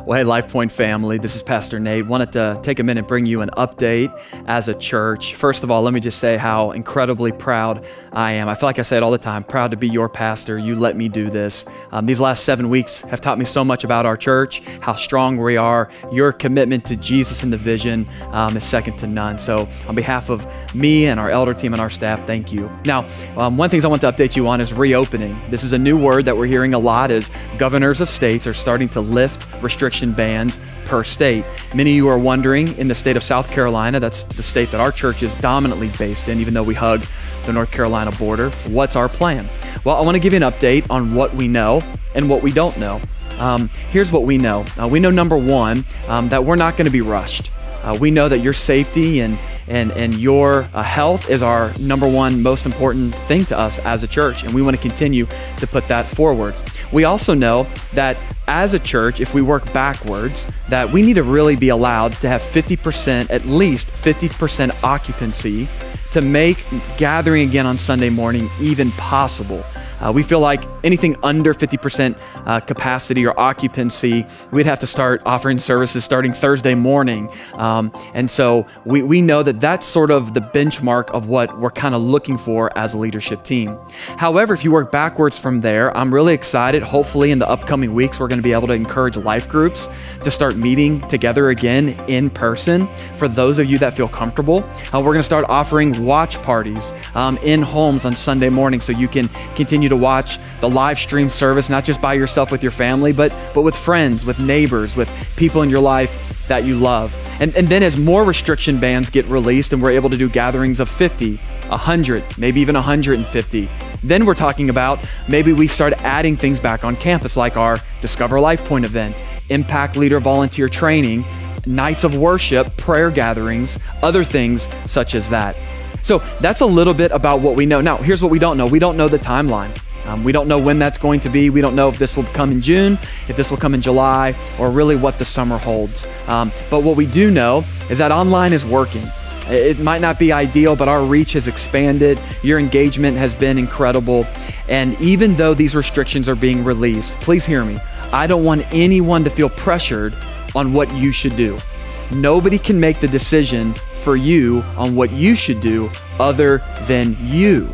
Well, hey, LifePoint family, this is Pastor Nate. Wanted to take a minute and bring you an update as a church. First of all, let me just say how incredibly proud I am. I feel like I say it all the time, proud to be your pastor. You let me do this. These last 7 weeks have taught me so much about our church, how strong we are. Your commitment to Jesus and the vision is second to none. So on behalf of me and our elder team and our staff, thank you. Now, one thing I want to update you on is reopening. This is a new word that we're hearing a lot as governors of states are starting to lift restriction bans per state. Many of you are wondering, in the state of South Carolina, that's the state that our church is dominantly based in, even though we hug the North Carolina border, what's our plan? Well, I want to give you an update on what we know and what we don't know. Here's what we know. We know, number one, that we're not going to be rushed. We know that your safety and your health is our number one most important thing to us as a church, and we want to continue to put that forward. We also know that as a church, if we work backwards, that we need to really be allowed to have 50%, at least 50% occupancy to make gathering again on Sunday morning even possible. We feel like anything under 50% capacity or occupancy, we'd have to start offering services starting Thursday morning. And so we know that that's sort of the benchmark of what we're kind of looking for as a leadership team. However, if you work backwards from there, I'm really excited. Hopefully in the upcoming weeks, we're going to be able to encourage life groups to start meeting together again in person. For those of you that feel comfortable, we're going to start offering watch parties in homes on Sunday morning so you can continue to watch the live stream service, not just by yourself with your family, but with friends, with neighbors, with people in your life that you love. And then as more restriction bans get released and we're able to do gatherings of 50, 100, maybe even 150, then we're talking about maybe we start adding things back on campus like our Discover LifePoint event, Impact Leader Volunteer Training, nights of worship, prayer gatherings, other things such as that. So that's a little bit about what we know. Now, here's what we don't know. We don't know the timeline. We don't know when that's going to be. We don't know if this will come in June, if this will come in July, or really what the summer holds. But what we do know is that online is working. It might not be ideal, but our reach has expanded. Your engagement has been incredible. And even though these restrictions are being released, please hear me, I don't want anyone to feel pressured on what you should do. Nobody can make the decision for you on what you should do other than you.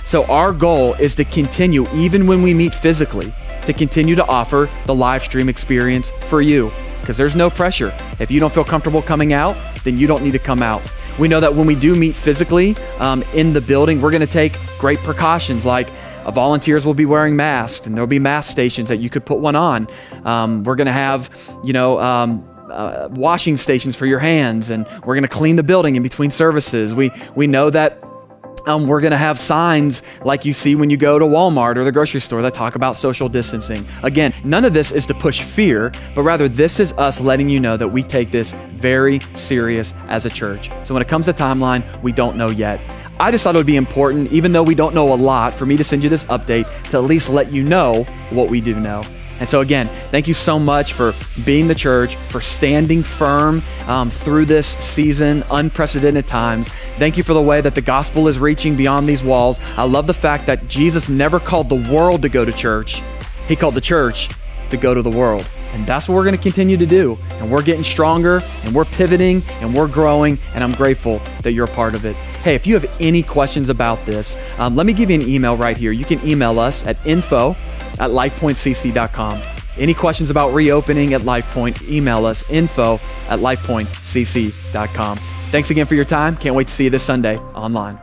So our goal is to continue, even when we meet physically, to continue to offer the live stream experience for you, because there's no pressure. If you don't feel comfortable coming out, then you don't need to come out. We know that when we do meet physically in the building, we're going to take great precautions, like volunteers will be wearing masks, and there'll be mask stations that you could put one on. We're going to have, washing stations for your hands, and we're going to clean the building in between services. We know that we're going to have signs like you see when you go to Walmart or the grocery store that talk about social distancing. Again, none of this is to push fear, but rather this is us letting you know that we take this very serious as a church. So when it comes to timeline, we don't know yet. I just thought it would be important, even though we don't know a lot, for me to send you this update to at least let you know what we do know. And so again, thank you so much for being the church, for standing firm through this season, unprecedented times. Thank you for the way that the gospel is reaching beyond these walls. I love the fact that Jesus never called the world to go to church. He called the church to go to the world. And that's what we're going to continue to do. And we're getting stronger, and we're pivoting, and we're growing, and I'm grateful that you're a part of it. Hey, if you have any questions about this, let me give you an email right here. You can email us at info@lifepointcc.com. Any questions about reopening at LifePoint, email us info@lifepointcc.com. Thanks again for your time. Can't wait to see you this Sunday online.